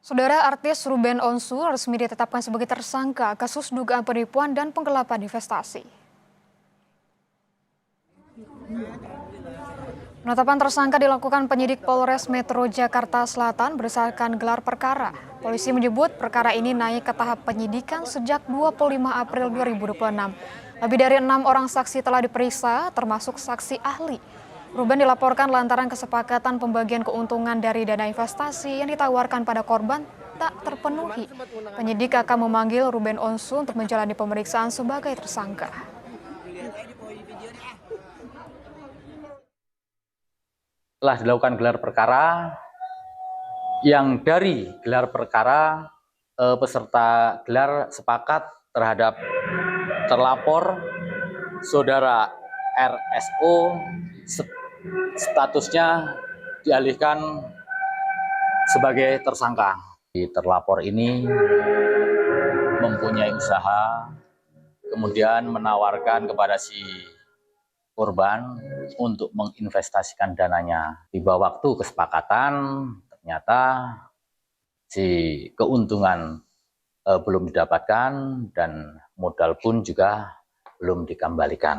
Saudara artis Ruben Onsu resmi ditetapkan sebagai tersangka kasus dugaan penipuan dan penggelapan investasi. Penetapan tersangka dilakukan penyidik Polres Metro Jakarta Selatan berdasarkan gelar perkara. Polisi menyebut perkara ini naik ke tahap penyidikan sejak 25 April 2026. Lebih dari 6 orang saksi telah diperiksa, termasuk saksi ahli. Ruben dilaporkan lantaran kesepakatan pembagian keuntungan dari dana investasi yang ditawarkan pada korban tak terpenuhi. Penyidik akan memanggil Ruben Onsu untuk menjalani pemeriksaan sebagai tersangka. Telah dilakukan gelar perkara, yang dari gelar perkara peserta gelar sepakat terhadap terlapor saudara RSO statusnya dialihkan sebagai tersangka. Terlapor ini mempunyai usaha, kemudian menawarkan kepada si korban untuk menginvestasikan dananya. Tiba waktu kesepakatan, ternyata si keuntungan belum didapatkan dan modal pun juga belum dikembalikan.